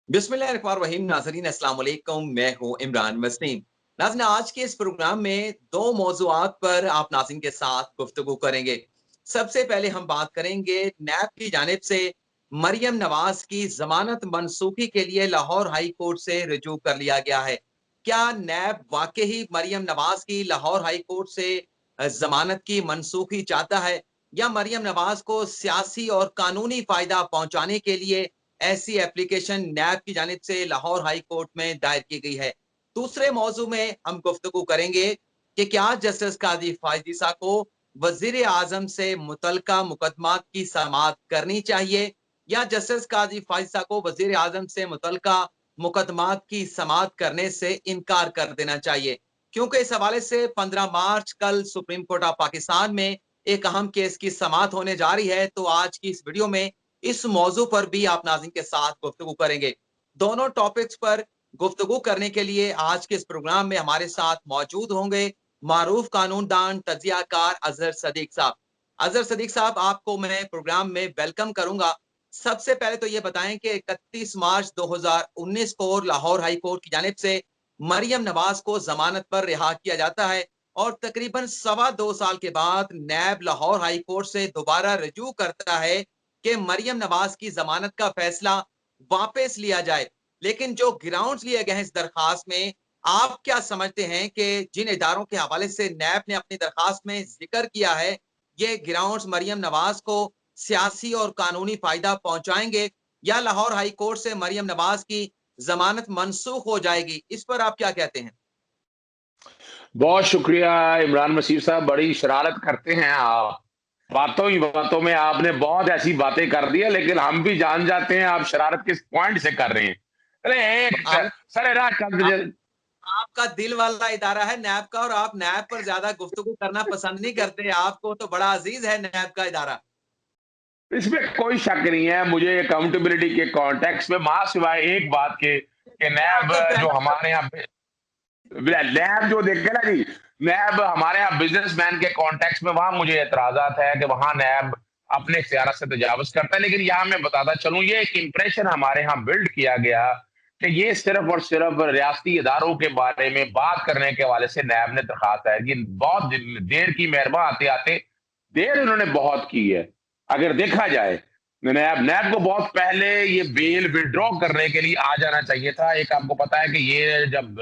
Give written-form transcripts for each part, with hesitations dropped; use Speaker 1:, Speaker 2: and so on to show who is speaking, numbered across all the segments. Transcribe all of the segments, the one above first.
Speaker 1: बिस्मिल्लाहिर्रहमानिर्रहीम। नाज़रीन अस्सलाम वालेकुम, मैं हूँ इमरान वसीम। नाज़रीन, आज के इस प्रोग्राम में 2 मौज़ूआत पर आप नाज़रीन के साथ गुफ्तगू करेंगे। सबसे पहले हम बात करेंगे नैब की जानिब से मरियम नवाज़ की ज़मानत मनसूखी के लिए लाहौर हाई कोर्ट से रुजू कर लिया गया है। क्या नैब वाक़ई ही मरियम नवाज़ की लाहौर हाई कोर्ट से ज़मानत की मनसूखी चाहता है, या मरियम नवाज़ को सियासी और कानूनी फ़ायदा पहुँचाने के लिए ऐसी एप्लीकेशन नैब की जानिब से लाहौर हाई कोर्ट में दायर की गई है। दूसरे मौजू में हम गुफ्तगू करेंगे कि क्या जस्टिस काजी फायजीसा को वजीर आजम से मुतलका मुकदमात की समाअत करनी चाहिए, या जस्टिस काजी फायजीसा को वजीर आजम से मुतलका मुकदमात की समाअत करने से इनकार कर देना चाहिए। क्योंकि इस हवाले से 15 मार्च कल सुप्रीम कोर्ट ऑफ पाकिस्तान में एक अहम केस की समाअत होने जा रही है। तो आज की इस वीडियो में इस मौजू पर भी आप नाज़रीन के साथ गुफ्तगू करेंगे। दोनों टॉपिक्स पर गुफ्तगू करने के लिए आज के इस प्रोग्राम में हमारे साथ मौजूद होंगे मारूफ कानूनदान तज्जियाकार अजहर सदीक साहब। अजहर सदीक साहब, आपको मैं प्रोग्राम में वेलकम करूंगा। सबसे पहले तो ये बताएं कि 31 मार्च 2019 को लाहौर हाई कोर्ट की जानिब से मरियम नवाज को जमानत पर रिहा किया जाता है, और तकरीबन 2.25 साल के बाद नैब लाहौर हाई कोर्ट से दोबारा रजू करता है कि मरियम नवाज की जमानत का फैसला वापस लिया जाए। लेकिन जो ग्राउंड्स लिए गए हैं इस दरखास्त में, आप क्या समझते हैं कि जिन इदारों के हवाले से नैब ने अपनी दरखास्त में जिक्र किया है, ये ग्राउंड्स मरियम नवाज को सियासी और कानूनी फायदा पहुंचाएंगे, या लाहौर हाई कोर्ट से मरियम नवाज की जमानत मनसूख हो जाएगी? इस पर आप क्या कहते हैं?
Speaker 2: बहुत शुक्रिया इमरान मसीह साहब, बड़ी शरारत करते हैं आप। बातों ही बातों में आपने बहुत ऐसी बातें कर दी है, लेकिन हम भी जान जाते हैं आप शरारत किस पॉइंट से कर रहे हैं। अरे
Speaker 1: आप
Speaker 2: एक सरेराह
Speaker 1: आपका दिल वाला इदारा है नैब का, और आप नैब पर ज्यादा गुफ्तगू करना पसंद नहीं करते। आपको तो बड़ा अजीज है नैब का इदारा।
Speaker 2: इसमें कोई शक नहीं है। मुझे अकाउंटेबिलिटी के कॉन्टेक्स्ट में मां सिवाय एक बात के कि नैब
Speaker 1: आपका
Speaker 2: जो
Speaker 1: पहला
Speaker 2: हमारे यहाँ नैब जो देखे ना जी, नैब हमारे यहाँ बिजनेसमैन के कॉन्टेक्स्ट में वहां मुझे एतराजात है कि वहां नैब अपने इख्तियार से तजावज करता है। लेकिन यहाँ मैं बताता चलूं, ये एक इंप्रेशन हमारे यहाँ बिल्ड किया गया कि ये सिर्फ और सिर्फ रियासती इदारों के बारे में बात करने के हवाले से नैब ने दरखास्त है कि बहुत देर की मेहरबा आते आते देर उन्होंने बहुत की है। अगर देखा जाए, नैब नैब को बहुत पहले ये बेल विड्रॉ करने के लिए आ जाना चाहिए था। एक आपको पता है कि ये जब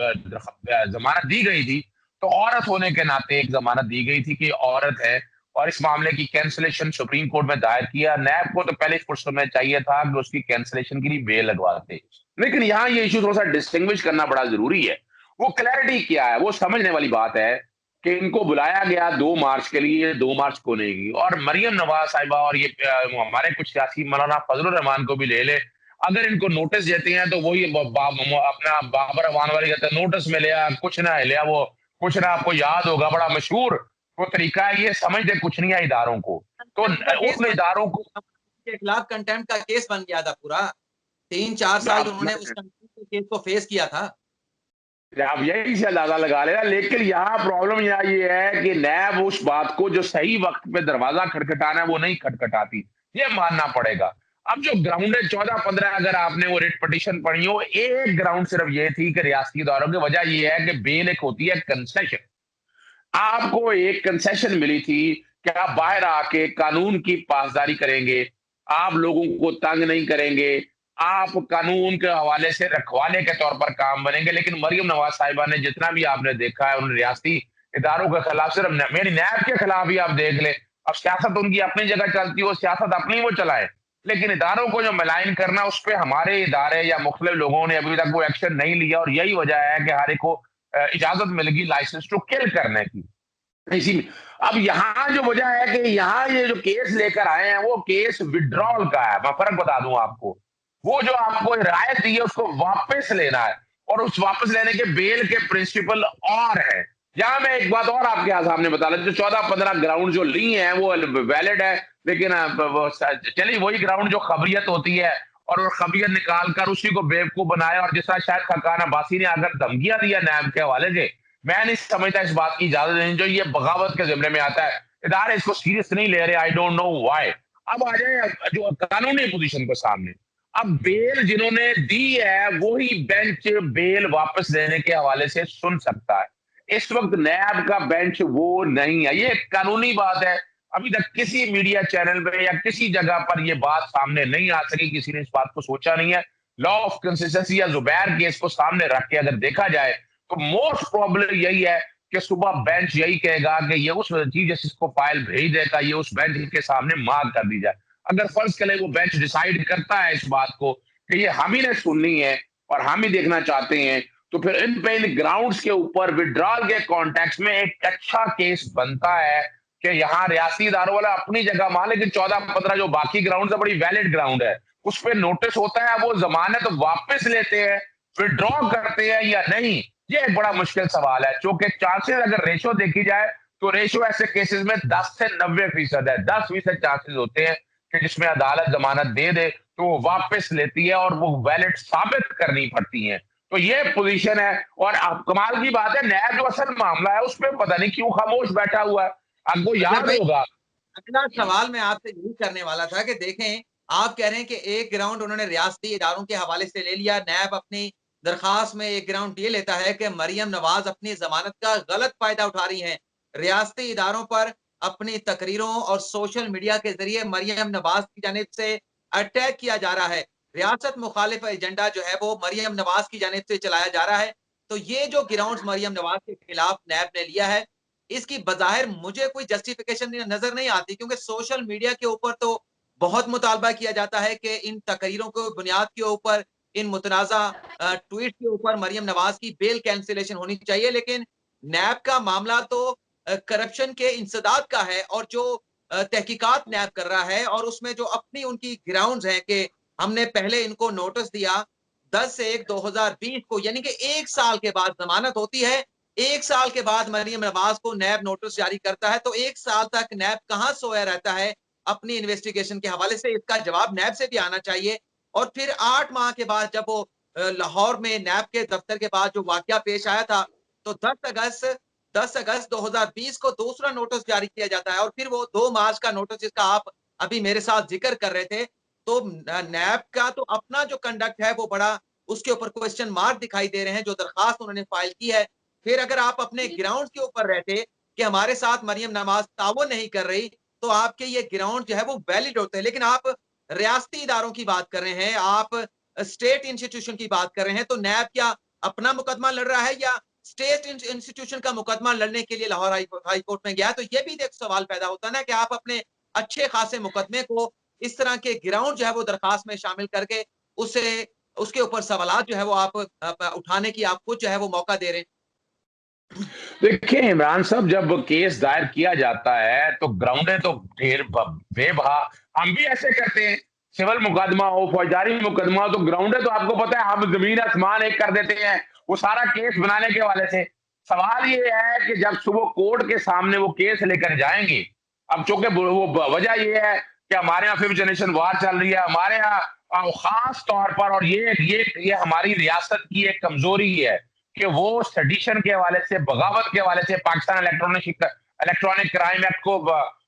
Speaker 2: जमानत दी गई थी, तो औरत होने के नाते एक जमानत दी गई थी कि औरत है, और इस मामले की कैंसिलेशन सुप्रीम कोर्ट में दायर किया। नैब को तो पहले फुर्सत में चाहिए था कि उसकी कैंसिलेशन के लिए बेल लगवाते। लेकिन यहाँ ये इशू थोड़ा सा डिस्टिंग्विश करना बड़ा जरूरी है। वो क्लैरिटी क्या है, वो समझने वाली बात है कि इनको बुलाया गया 2 मार्च के लिए, 2 मार्च को नहीं गई। और मरियम नवाज साहिबा और ये हमारे कुछ सियासी, मौलाना फजलुर रहमान को भी ले ले, अगर इनको नोटिस देते हैं तो वही अपना बाबर अवान वाली कहते हैं, नोटिस में लिया कुछ ना लिया। वो कुछ ना, आपको याद होगा, बड़ा मशहूर वो तरीका है। ये समझते कुछ नहीं है इदारों को, तो
Speaker 1: कंटेम्प्ट का केस
Speaker 2: उन
Speaker 1: बन
Speaker 2: इदारों को
Speaker 1: के खिलाफ कंटेम्प्ट का केस बन गया था पूरा। 3-4 साल
Speaker 2: आप
Speaker 1: उन्होंने उस कंटेम्प्ट के केस को फेस किया था।
Speaker 2: आप यही से अंदाजा लगा लेना। लेकिन यहाँ प्रॉब्लम यहाँ ये है कि नैब उस बात को जो सही वक्त पे दरवाजा खटखटाना है वो नहीं खटखटाती, ये मानना पड़ेगा। अब जो ग्राउंड है 14-15, अगर आपने वो रिट पिटीशन पढ़ी हो, एक ग्राउंड सिर्फ ये थी कि रियासती इदारों की वजह ये है कि बेल एक होती है कंसेशन। आपको एक कंसेशन मिली थी कि आप बाहर आके कानून की पासदारी करेंगे, आप लोगों को तंग नहीं करेंगे, आप कानून के हवाले से रखवाले के तौर पर काम बनेंगे। लेकिन मरियम नवाज साहिबा ने जितना भी आपने देखा है, उन्होंने रियासती इदारों के खिलाफ, सिर्फ मेरी नैब के खिलाफ ही आप देख ले। अब सियासत उनकी अपनी जगह चलती हो, सियासत अपनी वो चलाए, लेकिन इदारों को जो मलाइन करना, उस पर हमारे इदारे या मुख्तलिफ लोगों ने अभी तक वो एक्शन नहीं लिया। और यही वजह है कि हर एक को इजाजत मिलेगी लाइसेंस टू किल करने की इसी में। अब यहाँ जो वजह है कि यहाँ ये जो केस लेकर आए हैं, वो केस विड्रॉल का है। मैं फर्क बता दूं आपको, वो जो आपको रायत दी है उसको वापस लेना है, और उस वापस लेने के बेल के प्रिंसिपल और है। यहाँ मैं एक बात और आपके सामने बता रहा, जो 14-15 ग्राउंड जो ली हैं वो वैलिड है। लेकिन चलिए, वही ग्राउंड जो खबरियत होती है, और वो खबरियत निकाल कर उसी को बेवकूफ बनाया, और जिस तरह शायद खकान अब्बासी ने अगर धमकियां दिया नैब के हवाले से, मैं नहीं समझता इस बात की इजाजत देनी जो ये बगावत के जिम्मे में आता है। इदारे इसको सीरियस नहीं ले रहे, आई डोंट नो व्हाई। अब आ जाए जो कानूनी पोजीशन को सामने। अब बेल जिन्होंने दी है वही बेंच बेल वापस लेने के हवाले से सुन सकता है। इस वक्त नैब का बेंच वो नहीं है, ये कानूनी बात है। अभी तक किसी मीडिया चैनल पे या किसी जगह पर ये बात सामने नहीं आ सकी, किसी ने इस बात को सोचा नहीं है। लॉ ऑफ कंसिस्टेंसी या जुबैर केस को सामने रख के अगर देखा जाए तो मोस्ट प्रोबेबल यही है कि सुबह बेंच यही कहेगा कि ये उस चीफ जस्टिस को फाइल भेज देता, ये उस बेंच के सामने मांग कर दी जाए। अगर फर्ज करें वो बेंच डिसाइड करता है इस बात को कि ये हम ही ने सुननी है और हम ही देखना चाहते हैं, तो फिर इन ग्राउंड्स के ऊपर विड्रॉल के कॉन्टेक्स्ट में एक अच्छा केस बनता है कि यहाँ रियासी इदारों वाला अपनी जगह मान, लेकिन 14-15 जो बाकी ग्राउंड है बड़ी वैलिड ग्राउंड है, उस पर नोटिस होता है, वो जमानत तो वापस लेते हैं, विड्रॉ करते हैं या नहीं, ये एक बड़ा मुश्किल सवाल है। क्योंकि चांसेस अगर रेशो देखी जाए तो रेशो ऐसे केसेस में 10 से 90% है। 10% चांसेस होते हैं कि जिसमें अदालत जमानत दे दे तो वो वापस लेती है और वो वैलिड साबित करनी पड़ती है। तो ये पोजीशन है। और अब कमाल की बात है, नया जो असल मामला है उसमें पता नहीं क्यों खामोश बैठा हुआ है। आपको
Speaker 1: अजहर
Speaker 2: याद
Speaker 1: भाई,
Speaker 2: होगा,
Speaker 1: अगला सवाल मैं आपसे यही करने वाला था कि देखें, आप कह रहे हैं कि एक ग्राउंड उन्होंने रियासती इदारों के हवाले से ले लिया। नैब अपनी दरखास्त में एक ग्राउंड ये लेता है कि मरियम नवाज अपनी जमानत का गलत फायदा उठा रही हैं। रियासती इदारों पर अपनी तकरीरों और सोशल मीडिया के जरिए मरियम नवाज की जानिब से अटैक किया जा रहा है। रियासत मुखालिफ एजेंडा जो है वो मरियम नवाज की जानिब से चलाया जा रहा है। तो ये जो ग्राउंड मरियम नवाज के खिलाफ नैब ने लिया है, इसकी बज़ाहिर मुझे कोई जस्टिफिकेशन नज़र नहीं आती, क्योंकि सोशल मीडिया के ऊपर तो बहुत मुतालबा किया जाता है कि इन तकरीरों को बुनियाद के ऊपर, इन मुतनाज़ा ट्वीट के ऊपर मरियम नवाज़ की बेल कैंसलेशन होनी चाहिए। लेकिन नैब का मामला तो करप्शन के इंसदाद का है, और जो तहकीकात नैब कर रहा है और उसमें जो अपनी उनकी ग्राउंड्स हैं कि हमने पहले इनको नोटिस दिया 10/1/2020 को, यानी कि 1 साल के बाद ज़मानत होती है। 1 साल के बाद मरियम नवाज को नैब नोटिस जारी करता है, तो 1 साल तक नैब कहाँ सोया रहता है अपनी इन्वेस्टिगेशन के हवाले से? इसका जवाब नैब से भी आना चाहिए। और फिर 8 माह के बाद जब वो लाहौर में नैब के दफ्तर के बाद जो वाकया पेश आया था, तो 10 अगस्त 2020 को दूसरा नोटिस जारी किया जाता है, और फिर वो 2 मार्च का नोटिस जिसका आप अभी मेरे साथ जिक्र कर रहे थे। तो नैब का तो अपना जो कंडक्ट है वो बड़ा, उसके ऊपर क्वेश्चन मार्क दिखाई दे रहे हैं, जो दरखास्त उन्होंने फाइल की है। फिर अगर आप अपने ग्राउंड के ऊपर रहते कि हमारे साथ मरियम नवाज ताउन नहीं कर रही, तो आपके ये ग्राउंड जो है वो वैलिड होते हैं। लेकिन आप रियासती इदारों की बात कर रहे हैं, आप स्टेट इंस्टीट्यूशन की बात कर रहे हैं, तो नैब क्या अपना मुकदमा लड़ रहा है या स्टेट इंस्टीट्यूशन का मुकदमा लड़ने के लिए लाहौर हाई कोर्ट में गया? तो ये भी एक सवाल पैदा होता है ना कि आप अपने अच्छे खासे मुकदमे को इस तरह के ग्राउंड जो है वो दरखास्त में शामिल करके उसे, उसके ऊपर सवालात जो है वो आप उठाने की आप खुद जो है वो मौका दे रहे हैं।
Speaker 2: देखिए इमरान साहब, जब केस दायर किया जाता है तो ग्राउंडें तो ढेर बेबहा, हम भी ऐसे करते हैं। सिविल मुकदमा हो, फौजदारी मुकदमा हो, तो ग्राउंडें तो आपको पता है हम जमीन आसमान एक कर देते हैं वो सारा केस बनाने के वाले से। सवाल ये है कि जब सुबह कोर्ट के सामने वो केस लेकर जाएंगे, अब चूंकि वो वजह ये है कि हमारे यहाँ फिफ्थ जनरेशन वार चल रही है, हमारे यहाँ खास तौर पर, और ये हमारी रियासत की एक कमजोरी है कि वो सेडिशन के हवाले से, बगावत के हवाले से पाकिस्तान इलेक्ट्रॉनिक क्राइम एक्ट को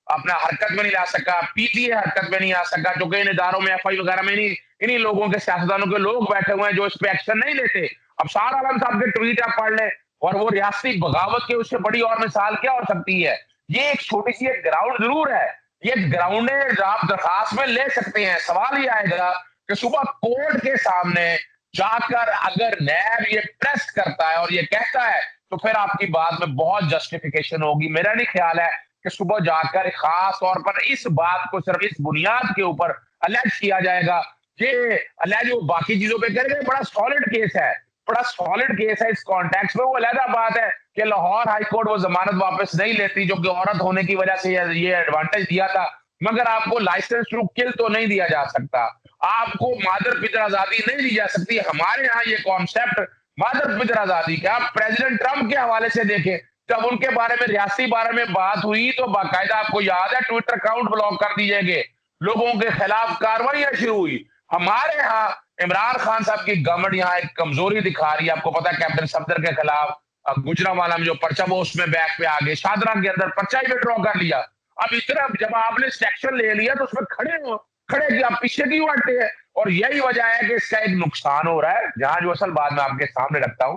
Speaker 2: अपना हरकत में नहीं ला सका, पीटीए हरकत में नहीं आ सका, क्योंकि इन इदारों में एफआई वगैरह में इन्हीं लोगों के, सियासतदानों के लोग बैठे हुए हैं जो इस पे एक्शन नहीं लेते। अब शाह आलम साहब के ट्वीट आप पढ़ लें, और वो रियासती बगावत के, उससे बड़ी और मिसाल क्या हो सकती है? ये एक छोटी सी एक ग्राउंड जरूर है, ये ग्राउंड आप दरखास्त में ले सकते हैं। सवाल ये आएगा कि सुबह कोर्ट के सामने जाकर अगर नैब ये प्रेस करता है और ये कहता है, तो फिर आपकी बात में बहुत जस्टिफिकेशन होगी। मेरा नहीं ख्याल है कि सुबह जाकर खास तौर पर इस बात को सिर्फ इस बुनियाद के ऊपर अलेज किया जाएगा। ये अलेज वो बाकी चीजों पे करेंगे, बड़ा सॉलिड केस है, बड़ा सॉलिड केस है। इस कॉन्टेक्स्ट में वो अलग बात है कि लाहौर हाई कोर्ट वो जमानत वापस नहीं लेती, जो कि औरत होने की वजह से ये एडवांटेज दिया था, मगर आपको लाइसेंस टू किल तो नहीं दिया जा सकता, आपको मादर पिता आजादी नहीं दी जा सकती। हमारे यहाँ ये कॉन्सेप्ट मादर पिता आजादी का आप प्रेसिडेंट ट्रंप के हवाले से देखें, जब उनके बारे में रियासती बारे में बात हुई तो बाकायदा आपको याद है ट्विटर अकाउंट ब्लॉक कर दिए गए, लोगों के खिलाफ कार्रवाई शुरू हुई। हमारे यहाँ इमरान खान साहब की गवर्नमेंट यहाँ एक कमजोरी दिखा रही है। आपको पता है कैप्टन सफदर के खिलाफ गुजरांवाला में जो पर्चा वो उसमें बैक पे आ गए, शादरा के अंदर पर्चा ही विड्रॉ कर लिया। अब इस तरह जब आपने सेक्शन ले लिया तो उसमें खड़े हो, खड़े कि आप पीछे क्यों हटते हैं? और यही वजह है कि इसका एक नुकसान हो रहा है, जहां जो असल बात मैं आपके सामने रखता हूं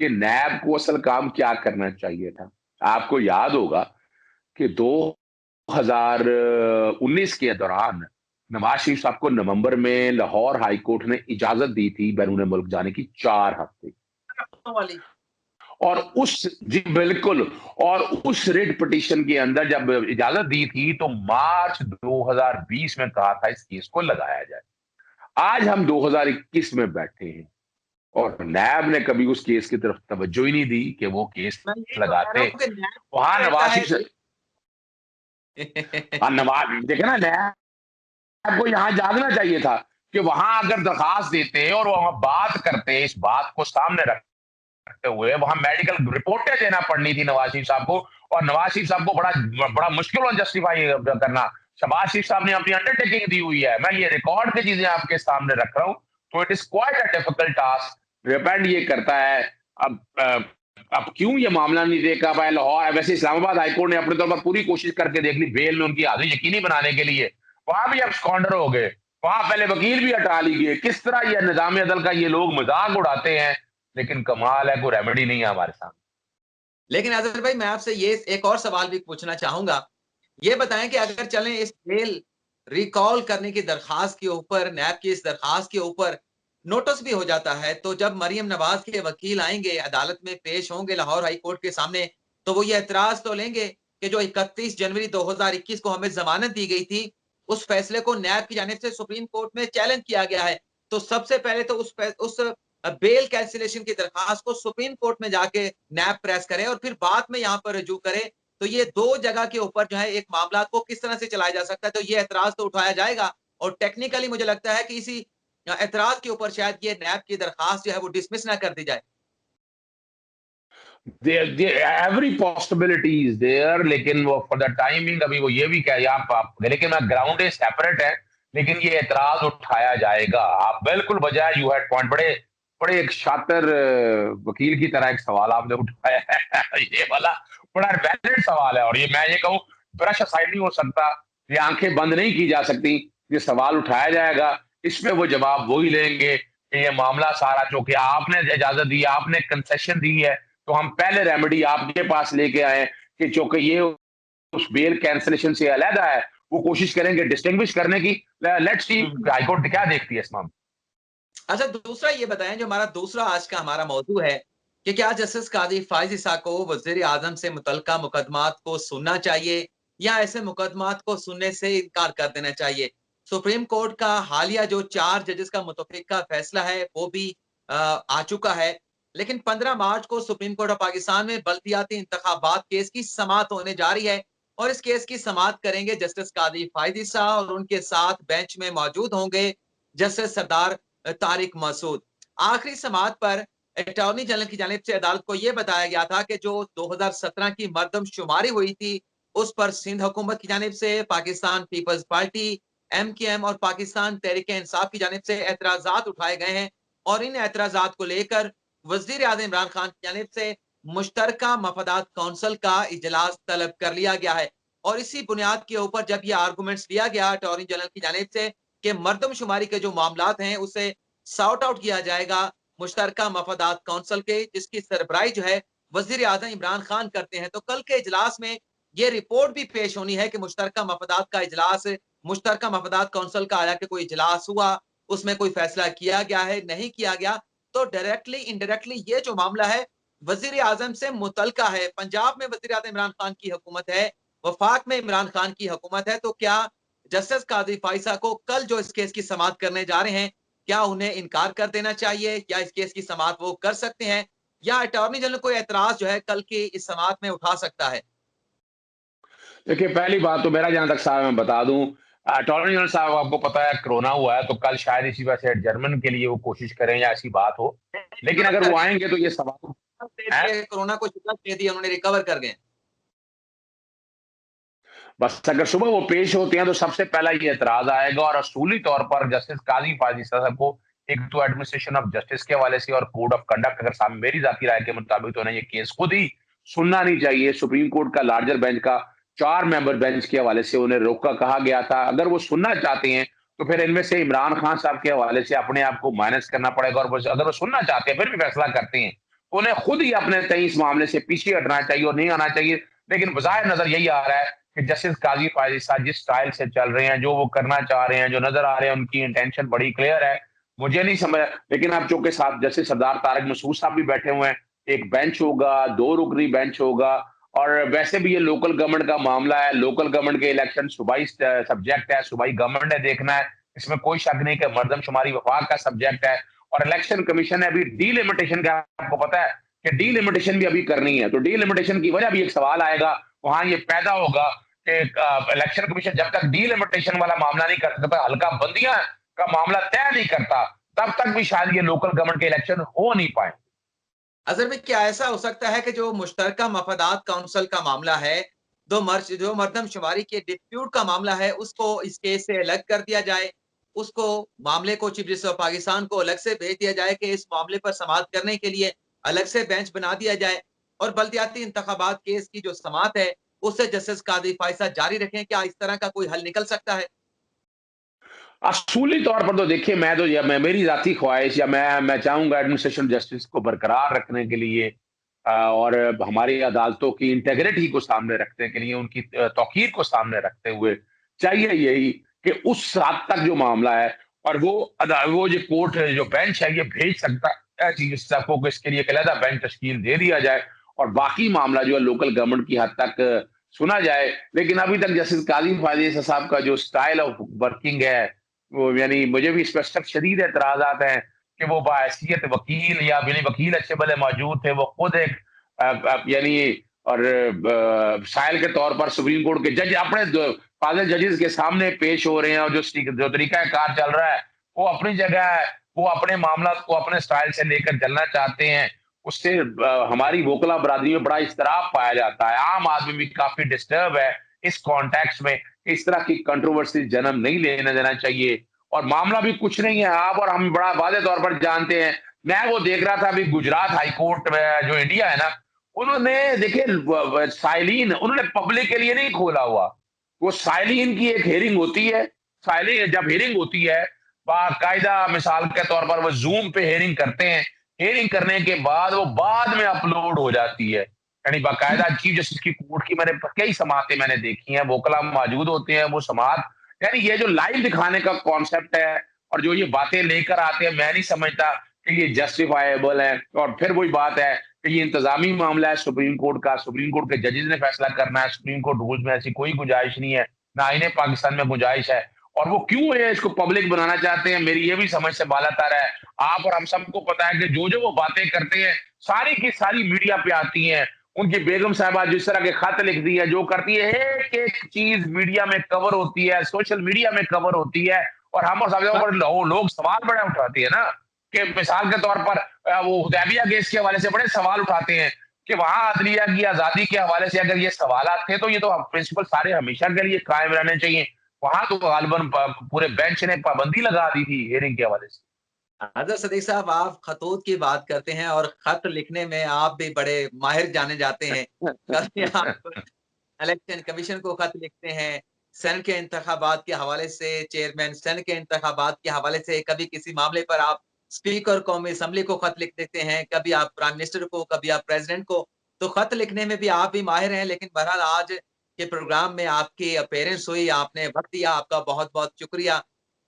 Speaker 2: कि नैब को असल काम क्या करना चाहिए था। आपको याद होगा कि 2019 के दौरान नवाज शरीफ साहब को नवंबर में लाहौर हाई कोर्ट ने इजाजत दी थी बैरून मुल्क जाने की 4 हफ्ते।
Speaker 1: वाली।
Speaker 2: और उस जी बिल्कुल, और उस रिट पिटीशन के अंदर जब इजाजत दी थी तो मार्च 2020 में कहा था इस केस को लगाया जाए। आज हम 2021 में बैठे हैं और नैब ने कभी उस केस की तरफ तवज्जो ही नहीं दी कि वो केस
Speaker 1: मैं यही तो कह रहा
Speaker 2: लगाते।
Speaker 1: हूँ कि नैब
Speaker 2: वहां
Speaker 1: कहता
Speaker 2: नवाज
Speaker 1: है
Speaker 2: शरीफ से नवाज देखे ना, नैब को यहाँ जागना चाहिए था कि वहां अगर दरखास्त देते और वहां बात करते, इस बात को सामने रखते हुए वहां मेडिकल रिपोर्टें देना पड़नी थी नवाज शरीफ साहब को, और नवाज शरीफ साहब को बड़ा बड़ा मुश्किल और जस्टिफाई करना। शहबाज शरीफ साहब ने अपनी अंडरटेकिंग दी हुई है, मैं ये रिकॉर्ड की चीजें आपके सामने रख रहा हूँ, तो it is quite a difficult task. Depend ये करता है अब क्यों ये मामला नहीं देखा पाया लाहौर। वैसे इस्लामाबाद हाईकोर्ट ने अपने तौर पर पूरी कोशिश करके देख ली बेल में उनकी हाजिरी यकीनी बनाने के लिए, वहां भी अब स्कॉन्डर हो गए, वहां पहले वकील भी हटा ली गए। किस तरह ये निजाम अदल का ये लोग मजाक उड़ाते हैं, लेकिन कमाल है कोई रेमेडी नहीं है हमारे सामने।
Speaker 1: लेकिन अजहर भाई मैं आपसे ये एक और सवाल भी पूछना चाहूंगा। ये बताएं कि अगर चलें इस बेल रिकॉल करने की दरखास्त के ऊपर, नैब की इस दरखास्त के ऊपर नोटिस भी हो जाता है, तो जब मरियम नवाज के वकील आएंगे, अदालत में पेश होंगे लाहौर हाई कोर्ट के सामने, तो वो ये एतराज तो लेंगे कि जो 31 जनवरी 2021 को हमें जमानत दी गई थी, उस फैसले को नैब की जानिब से सुप्रीम कोर्ट में चैलेंज किया गया है। तो सबसे पहले तो उस बेल कैंसिलेशन की दरखास्त को सुप्रीम कोर्ट में जाके नैब प्रेस करे और फिर बाद में यहाँ पर रजू करे। तो ये दो जगह के ऊपर जो है एक मामला को किस तरह से चलाया जा सकता है, तो ये एतराज तो उठाया जाएगा। और टेक्निकली मुझे लगता है कि इसी एतराज के ऊपर शायद ये नैब की दरखास्त जो है वो डिसमिस ना कर दी जाए।
Speaker 2: एवरी पॉसिबिलिटी इज देयर, लेकिन वो फॉर द टाइमिंग अभी वो ये भी कह आप, लेकिन मैं ग्राउंड इज सेपरेट है, लेकिन ये एतराज उठाया जाएगा। आप बिल्कुल बजाय, यू हैड पॉइंट, बड़े बड़े एक शातिर वकील की तरह एक सवाल आपने उठाया है ये वाला बड़ा वैलिड सवाल है, और ये मैं ये कहूँ ब्रश असाइड नहीं हो सकता, ये आंखें बंद नहीं की जा सकती। ये सवाल उठाया जाएगा, इसमें वो जवाब वही लेंगे कि ये मामला सारा, जो कि आपने इजाजत दी, आपने कंसेशन दी है, तो हम पहले रेमेडी आपके पास लेके आए कि चूंकि ये उस बेल कैंसिलेशन से अलहदा है, वो कोशिश करेंगे डिस्टिंग्विश करने की। लेट्स सी हाईकोर्ट क्या देखती है इस मामले।
Speaker 1: अच्छा, दूसरा ये बताएं, जो हमारा दूसरा आज का हमारा मौजू है कि क्या जस्टिस काजी फाइज ईसा को वजीर आजम से मुतल्लिका मुकदमात को सुनना चाहिए या ऐसे मुकदमात को सुनने से इनकार कर देना चाहिए। सुप्रीम कोर्ट का हालिया जो 4 जजेस का मुतफिका फैसला है वो भी आ चुका है, लेकिन 15 मार्च को सुप्रीम कोर्ट ऑफ पाकिस्तान में बल्दियाती इंतखाबात केस की समाअत होने जा रही है और इस केस की समाअत करेंगे जस्टिस काजी फाइज ईसा और उनके साथ बेंच में मौजूद होंगे जस्टिस सरदार तारिक मसूद। आखिरी समाअत पर अटॉर्नी जनरल की जानिब से अदालत को यह बताया गया था कि जो 2017 की मरदमशुमारी हुई थी उस पर सिंध हुकूमत की जानिब से, पाकिस्तान पीपल्स पार्टी MKM और पाकिस्तान तहरीक इंसाफ की जानिब से एतराजात उठाए गए हैं और इन एतराजात को लेकर वजीर आजम इमरान खान की जानिब से मुश्तरका मफादात कौंसिल का इजलास तलब कर लिया गया है। और इसी बुनियाद के ऊपर जब यह आर्गूमेंट्स लिया गया अटॉर्नी जनरल की जानिब से कि मरदमशुमारी के जो मामलात हैं उसे सॉर्ट आउट किया जाएगा मुश्तरका मफादात कौंसिल के, जिसकी सरबराही जो है वजीर आजम इमरान खान करते हैं। तो कल के इजलास में यह रिपोर्ट भी पेश होनी है कि मुश्तरका मफादात का इजलास, मुश्तरका मफादात कौंसिल का आया कि कोई इजलास हुआ, उसमें कोई फैसला किया गया है, नहीं किया गया। तो डायरेक्टली इनडायरेक्टली ये जो मामला है वजीर आजम से मुतल्लिका है। पंजाब में वजीर आजम इमरान खान की हुकूमत है, वफाक में इमरान खान की हुकूमत है। तो क्या जस्टिस काजी फाइसा को कल जो इस केस की समाअत करने जा रहे हैं, क्या उन्हें इनकार कर देना चाहिए या इस केस की समाअत वो कर सकते हैं या अटॉर्नी जनरल कोई एतराज जो है कल की इस समाअत में उठा सकता है?
Speaker 2: देखिए, पहली बात तो मेरा जहां तक साहब मैं बता दूं, अटॉर्नी जनरल साहब आपको पता है कोरोना हुआ है, तो कल शायद इसी वजह से जर्मन के लिए वो कोशिश करें या ऐसी बात हो, लेकिन अगर वो आएंगे तो ये सवाल है।
Speaker 1: कोरोना को शिकस्त दे दी, उन्होंने रिकवर कर गए।
Speaker 2: बस अगर सुबह वो पेश होते हैं तो सबसे पहला ये एतराज आएगा, और असूली तौर पर जस्टिस काजी फाजिल साहब को एक तो एडमिनिस्ट्रेशन ऑफ जस्टिस के हवाले से और कोड ऑफ कंडक्ट, अगर साहब मेरी जाती राय के मुताबिक, तो उन्हें ये केस खुद ही सुनना नहीं चाहिए। सुप्रीम कोर्ट का लार्जर बेंच का 4 मेंबर बेंच के हवाले से उन्हें रोका कहा गया था। अगर वो सुनना चाहते हैं तो फिर इनमें से इमरान खान साहब के हवाले से अपने आप को माइनस करना पड़ेगा, और अगर वो सुनना चाहते हैं फिर भी फैसला करते हैं, तो उन्हें खुद ही अपने तय इस मामले से पीछे हटना चाहिए और नहीं आना चाहिए। लेकिन बज़ाहिर नज़र यही आ रहा है कि जस्टिस काज़ी फायज़ी साहब जिस स्टाइल से चल रहे हैं, जो वो करना चाह रहे हैं, जो नज़र आ रहे हैं, उनकी इंटेंशन बड़ी क्लियर है। मुझे नहीं समझ, लेकिन अब चूँकि साहब जस्टिस सरदार तारिक मसूद साहब भी बैठे हुए हैं, एक बेंच होगा, 2 रुकनी बेंच होगा, और वैसे भी ये लोकल गवर्नमेंट का मामला है, लोकल गवर्नमेंट के इलेक्शन सूबाई सब्जेक्ट है, सूबाई गवर्नमेंट ने देखना है, इसमें कोई शक नहीं कि मरदमशुमारी वफाक का सब्जेक्ट है, और इलेक्शन कमीशन ने अभी डीलिमिटेशन का, आपको पता है कि डीलिमिटेशन भी अभी करनी है, तो डीलिमिटेशन की वजह भी एक सवाल आएगा, वहाँ ये पैदा होगा कि इलेक्शन कमीशन जब तक डीलिमिटेशन वाला मामला नहीं कर सकता, हल्का बंदियां का मामला तय नहीं करता, तब तक भी शायद ये लोकल गवर्नमेंट के इलेक्शन हो नहीं पाए।
Speaker 1: असल में क्या ऐसा हो सकता है कि जो मुश्तरका मफादात काउंसिल का मामला है, जो मर्दमशुमारी के डिस्प्यूट का मामला है, उसको इस केस से अलग कर दिया जाए। उसको मामले को चीफ जस्टिस ऑफ पाकिस्तान को अलग से भेज दिया जाए कि इस मामले पर समाअत करने के लिए अलग से बेंच बना दिया जाए, और बल्दियाती इंतखाबात केस की जो समाअत है, उससे जस्टिस कादिर फायसा जारी रखें। क्या इस तरह का कोई हल निकल सकता है?
Speaker 2: असूली तौर पर तो देखिए, मैं तो, या मैं, मेरी ज़ाती ख्वाहिश, या मैं चाहूँगा एडमिनिस्ट्रेशन जस्टिस को बरकरार रखने के लिए, और हमारी अदालतों की इंटेग्रिटी को सामने रखने के लिए, उनकी तौक़ीर को सामने रखते हुए, चाहिए यही कि उस हद तक जो मामला है, और वो जो कोर्ट जो बेंच है, ये भेज सकता है चीफ जस्टिस साहब को, इसके लिए एक अलहदा बेंच तश्कील दे दिया जाए, और बाकी मामला जो है लोकल गवर्नमेंट की हद तक सुना जाए। लेकिन अभी तक जस्टिस काज़ी फायज़ी साहब का जो स्टाइल ऑफ वर्किंग है, वो, यानी मुझे भी इस पर सख्त शदीद एतराज़ात हैं कि वो बाहैसियत वकील, या यानी वकील अच्छे भले मौजूद थे, वो खुद एक यानी, और साइल के तौर पर सुप्रीम कोर्ट के जज अपने फाजिल जजेस के सामने पेश हो रहे हैं, और जो तरीका कार चल रहा है वो अपनी जगह है, वो अपने मामला को अपने स्टाइल से लेकर चलना चाहते हैं। उससे हमारी वोकला बरादरी में बड़ा इज़्तिराब पाया जाता है। आम आदमी भी काफ़ी डिस्टर्ब है इस कॉन्टेक्स्ट में, इस तरह की कंट्रोवर्सी जन्म नहीं लेने देना चाहिए, और मामला भी कुछ नहीं है, आप और हम बड़ा वाज़ेह तौर पर जानते हैं। मैं वो देख रहा था अभी गुजरात हाई कोर्ट में, जो इंडिया है ना, उन्होंने देखिए साइलिन उन्होंने पब्लिक के लिए नहीं खोला हुआ, वो साइलिन की एक हेयरिंग होती है, साइलिन जब हेयरिंग होती है, बाकायदा मिसाल के तौर पर वो ज़ूम पे हेयरिंग करते हैं, हेयरिंग करने के बाद वो बाद में अपलोड हो जाती है। यानी बाकायदा चीफ जस्टिस की कोर्ट की मैंने कई समातें मैंने देखी हैं, वोकला मौजूद होते हैं, वो समात, यानी ये जो लाइव दिखाने का कॉन्सेप्ट है, और जो ये बातें लेकर आते हैं, मैं नहीं समझता कि ये जस्टिफाएबल है। और फिर वही बात है कि ये इंतजामी मामला है सुप्रीम कोर्ट का, सुप्रीम कोर्ट के जजेस ने फैसला करना है, सुप्रीम कोर्ट रूल्स में ऐसी कोई गुंजाइश नहीं है, ना आईने पाकिस्तान में गुंजाइश है, और वो क्यों है इसको पब्लिक बनाना चाहते हैं, मेरी ये भी समझ से बालातर है। आप और हम सबको पता है कि जो वो बातें करते हैं, सारी की सारी मीडिया पे आती हैं। उनकी बेगम साहिबा जिस तरह के खत लिखती है, जो करती है, एक एक चीज मीडिया में कवर होती है, सोशल मीडिया में कवर होती है, और हम और सब पर लोग सवाल बड़े उठाते हैं ना, कि मिसाल के तौर पर वो हुदैबिया केस के हवाले से बड़े सवाल उठाते हैं कि वहां अदलिया की आजादी के हवाले से अगर ये सवालात थे, तो ये तो प्रिंसिपल सारे हमेशा के लिए कायम रहने चाहिए। वहां तो गालिबन पूरे बेंच ने पाबंदी लगा दी थी हियरिंग के हवाले से।
Speaker 1: आज़र सदीक साहब, आप खतूत की बात करते हैं और खत लिखने में आप भी बड़े माहिर जाने जाते हैं। कभी आप इलेक्शन कमीशन को खत लिखते हैं, सेनेट के इंतखाबात के हवाले से, चेयरमैन सेनेट के इंतखाबात के हवाले से, कभी किसी मामले पर आप स्पीकर कौमी असेंबली को खत लिख देते हैं, कभी आप प्राइम मिनिस्टर को, कभी आप प्रेज़िडेंट को। तो खत लिखने में भी आप भी माहिर हैं, लेकिन बहरहाल आज के प्रोग्राम में आपकी अपीयरेंस हुई, आपने वक़्त दिया, आपका बहुत-बहुत शुक्रिया।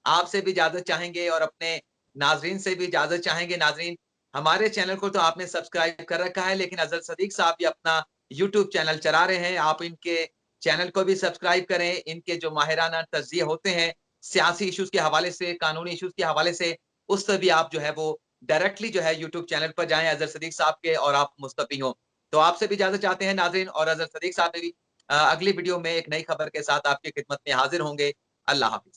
Speaker 1: आपसे भी इजाज़त चाहेंगे और अपने नाज़रीन से भी इजाज़त चाहेंगे। नाज़रीन, हमारे चैनल को तो आपने सब्सक्राइब कर रखा है, लेकिन अज़र सदीक साहब भी अपना यूट्यूब चैनल चला रहे हैं। आप इनके चैनल को भी सब्सक्राइब करें। इनके जो माहिराना तज्ज़िये होते हैं, सियासी इश्यूज़ के हवाले से, कानूनी इश्यूज़ के हवाले से, उससे भी आप जो है वो डायरेक्टली जो है यूट्यूब चैनल पर जाएँ अज़र सदीक साहब के, और आप मुस्तफ़ी हों। तो आपसे भी इजाज़त चाहते हैं नाज़रीन, और अज़र सदीक साहब भी अगली वीडियो में एक नई खबर के साथ आपकी खिदमत में हाज़िर होंगे। अल्लाह हाफ़िज़।